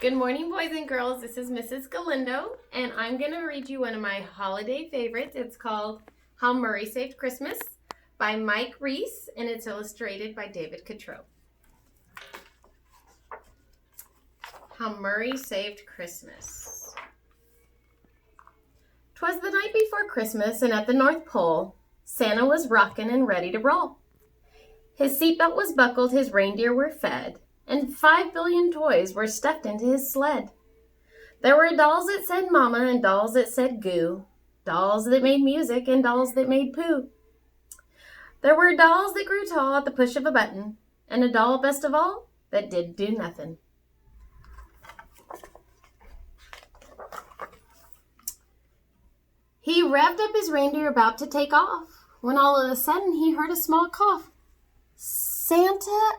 Good morning, boys and girls. This is Mrs. Galindo, and I'm going to read you one of my holiday favorites. It's called How Murray Saved Christmas by Mike Reese, and it's illustrated by David Catrow. How Murray Saved Christmas. 'Twas the night before Christmas, and at the North Pole, Santa was rockin' and ready to roll. His seatbelt was buckled, his reindeer were fed, and 5 billion toys were stuffed into his sled. There were dolls that said mama and dolls that said goo, dolls that made music and dolls that made poo. There were dolls that grew tall at the push of a button, and a doll, best of all, that did do nothing. He revved up his reindeer about to take off, when all of a sudden he heard a small cough. Santa,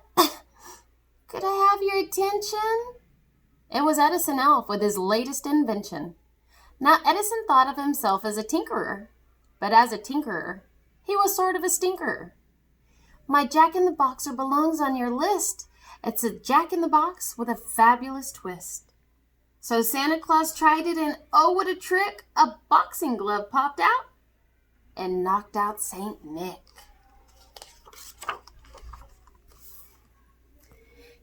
could I have your attention? It was Edison Elf with his latest invention. Now Edison thought of himself as a tinkerer, but as a tinkerer, he was sort of a stinkerer. My Jack-in-the-Boxer belongs on your list. It's a Jack-in-the-Box with a fabulous twist. So Santa Claus tried it, and oh, what a trick! A boxing glove popped out and knocked out Saint Nick.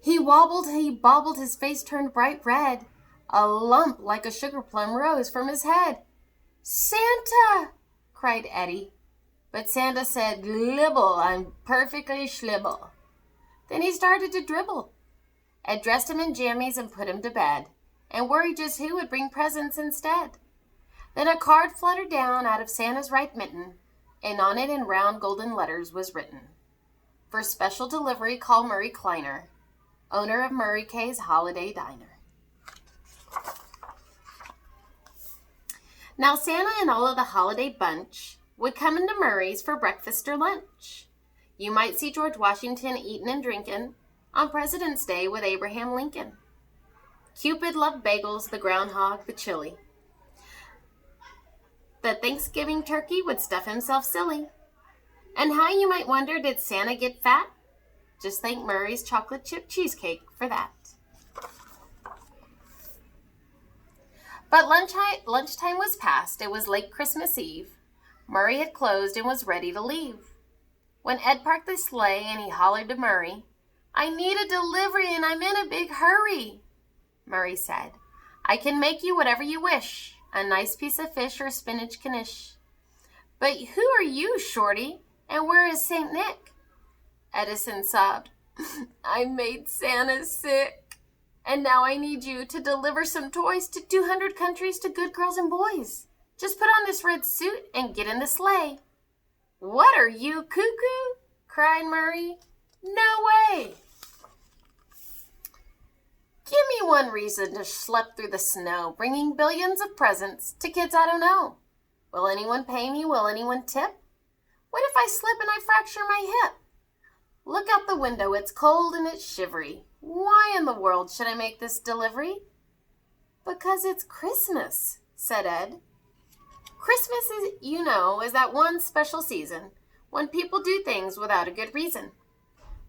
He wobbled, he bobbled, his face turned bright red. A lump like a sugar plum rose from his head. Santa! Cried Eddie. But Santa said, Glibble, I'm perfectly schlibble. Then he started to dribble. Ed dressed him in jammies and put him to bed, and worried just who would bring presents instead. Then a card fluttered down out of Santa's right mitten, and on it in round golden letters was written, For special delivery, call Murray Kleiner, owner of Murray K's Holiday Diner. Now Santa and all of the holiday bunch would come into Murray's for breakfast or lunch. You might see George Washington eating and drinking on President's Day with Abraham Lincoln. Cupid loved bagels, the groundhog, the chili. The Thanksgiving turkey would stuff himself silly. And how, you might wonder, did Santa get fat? Just thank Murray's chocolate chip cheesecake for that. But lunchtime was past. It was late Christmas Eve. Murray had closed and was ready to leave. When Ed parked the sleigh and he hollered to Murray, I need a delivery and I'm in a big hurry. Murray said, I can make you whatever you wish, a nice piece of fish or spinach knish. But who are you, Shorty, and where is St. Nick? Edison sobbed, I made Santa sick, and now I need you to deliver some toys to 200 countries to good girls and boys. Just put on this red suit and get in the sleigh. What are you, cuckoo? Cried Murray. No way! Give me one reason to schlep through the snow, bringing billions of presents to kids I don't know. Will anyone pay me? Will anyone tip? What if I slip and I fracture my hip? Look out the window, it's cold and it's shivery. Why in the world should I make this delivery? Because it's Christmas, said Ed. Christmas is, is that one special season when people do things without a good reason.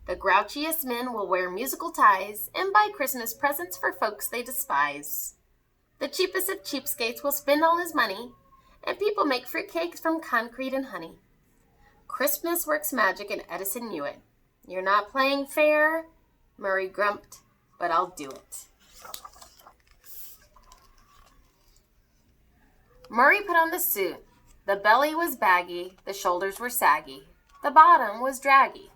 The grouchiest men will wear musical ties and buy Christmas presents for folks they despise. The cheapest of cheapskates will spend all his money, and people make fruitcakes from concrete and honey. Christmas works magic, and Edison knew it. You're not playing fair, Murray grumped, but I'll do it. Murray put on the suit. The belly was baggy, the shoulders were saggy, the bottom was draggy.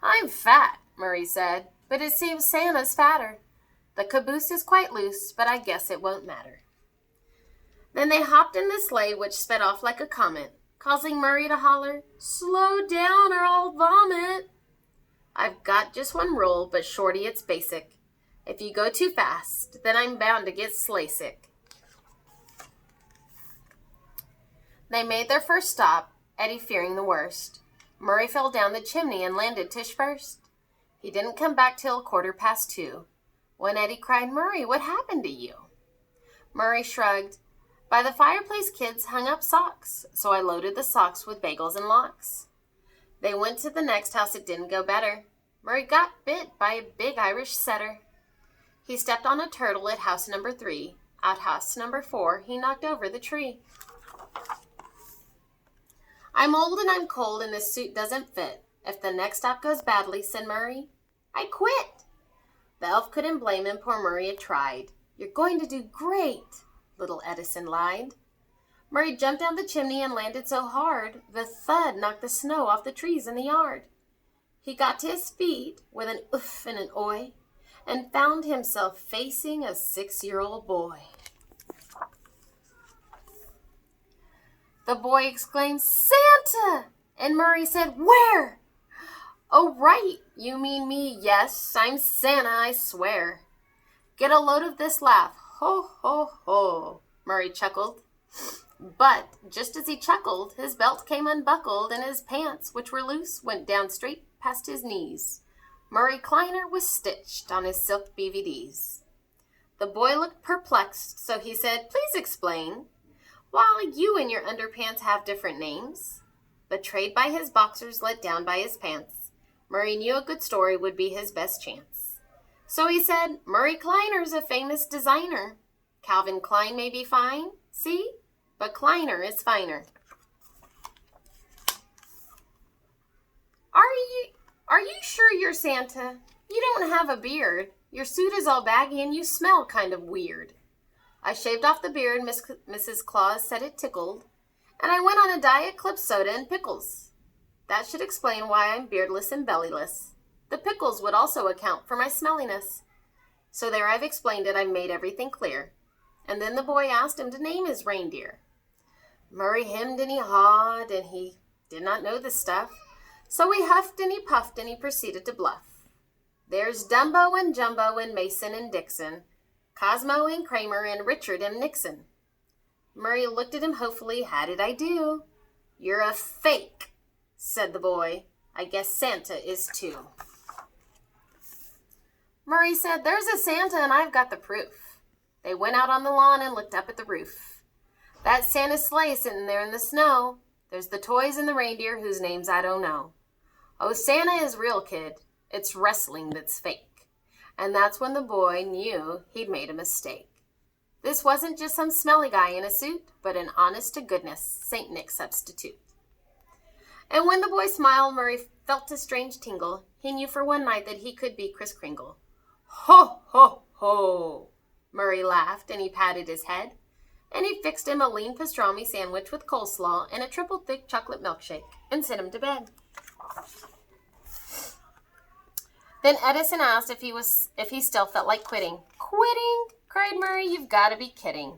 I'm fat, Murray said, but it seems Santa's fatter. The caboose is quite loose, but I guess it won't matter. Then they hopped in the sleigh, which sped off like a comet, causing Murray to holler, Slow down or I'll vomit. I've got just one rule, but Shorty, it's basic. If you go too fast, then I'm bound to get sleigh sick. They made their first stop, Eddie fearing the worst. Murray fell down the chimney and landed Tish first. He didn't come back till 2:15, when Eddie cried, Murray, what happened to you? Murray shrugged. By the fireplace, kids hung up socks, so I loaded the socks with bagels and lox. They went to the next house. It didn't go better. Murray got bit by a big Irish setter. He stepped on a turtle at house number 3. At house number 4, he knocked over the tree. I'm old and I'm cold and this suit doesn't fit. If the next stop goes badly, said Murray, I quit. The elf couldn't blame him, poor Murray had tried. You're going to do great, little Edison lied. Murray jumped down the chimney and landed so hard, the thud knocked the snow off the trees in the yard. He got to his feet with an oof and an oi, and found himself facing a 6-year-old boy. The boy exclaimed, Santa! And Murray said, Where? Oh, right, you mean me, yes, I'm Santa, I swear. Get a load of this laugh, ho, ho, ho, Murray chuckled. But just as he chuckled, his belt came unbuckled, and his pants, which were loose, went down straight past his knees. Murray Kleiner was stitched on his silk BVDs. The boy looked perplexed, so he said, Please explain. While you and your underpants have different names. Betrayed by his boxers, let down by his pants, Murray knew a good story would be his best chance. So he said, Murray Kleiner's a famous designer. Calvin Klein may be fine, see? But Kleiner is finer. Are you sure you're Santa? You don't have a beard. Your suit is all baggy and you smell kind of weird. I shaved off the beard, Mrs. Claus said it tickled, and I went on a Diet Club soda and pickles. That should explain why I'm beardless and bellyless. The pickles would also account for my smelliness. So there, I've explained it, I've made everything clear. And then the boy asked him to name his reindeer. Murray hemmed and he hawed, and he did not know the stuff. So he huffed and he puffed and he proceeded to bluff. There's Dumbo and Jumbo and Mason and Dixon, Cosmo and Kramer and Richard and Nixon. Murray looked at him hopefully. How did I do? You're a fake, said the boy. I guess Santa is too. Murray said, There's a Santa and I've got the proof. They went out on the lawn and looked up at the roof. That's Santa's sleigh sitting there in the snow. There's the toys and the reindeer whose names I don't know. Oh, Santa is real, kid. It's wrestling that's fake. And that's when the boy knew he'd made a mistake. This wasn't just some smelly guy in a suit, but an honest-to-goodness St. Nick substitute. And when the boy smiled, Murray felt a strange tingle. He knew for one night that he could be Kris Kringle. Ho, ho, ho! Murray laughed, and he patted his head, and he fixed him a lean pastrami sandwich with coleslaw and a triple thick chocolate milkshake, and sent him to bed. Then Edison asked if he still felt like quitting. Quitting? Cried Murray. You've got to be kidding.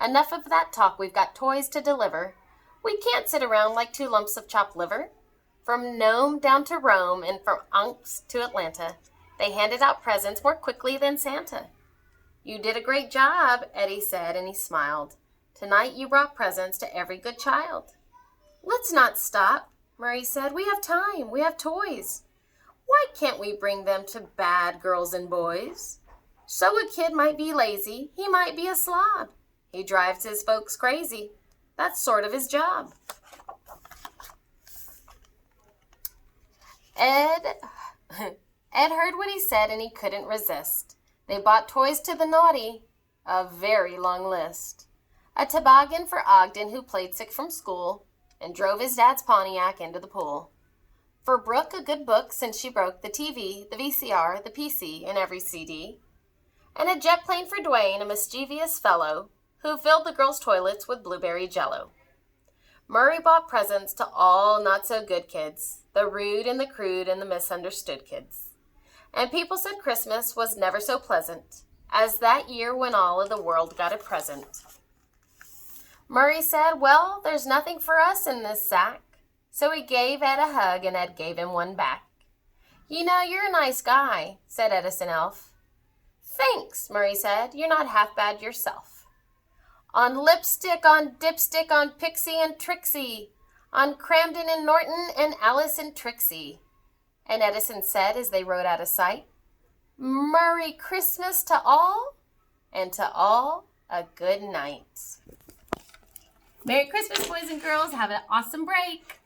Enough of that talk. We've got toys to deliver. We can't sit around like 2 lumps of chopped liver. From Nome down to Rome and from Unks to Atlanta, they handed out presents more quickly than Santa. You did a great job, Eddie said, and he smiled. Tonight you brought presents to every good child. Let's not stop, Murray said. We have time. We have toys. Why can't we bring them to bad girls and boys? So a kid might be lazy. He might be a slob. He drives his folks crazy. That's sort of his job. Ed heard what he said and he couldn't resist. They bought toys to the naughty, a very long list. A toboggan for Ogden, who played sick from school and drove his dad's Pontiac into the pool. For Brooke, a good book since she broke the TV, the VCR, the PC, and every CD. And a jet plane for Dwayne, a mischievous fellow who filled the girls' toilets with blueberry jello. Murray bought presents to all not-so-good kids, the rude and the crude and the misunderstood kids. And people said Christmas was never so pleasant as that year when all of the world got a present. Murray said, well, there's nothing for us in this sack. So he gave Ed a hug, and Ed gave him one back. You know, you're a nice guy, said Edison Elf. Thanks, Murray said. You're not half bad yourself. On lipstick, on dipstick, on Pixie and Trixie, on Cramden and Norton and Alice and Trixie. And Edison said as they rode out of sight, Merry Christmas to all, and to all a good night. Merry Christmas, boys and girls. Have an awesome break.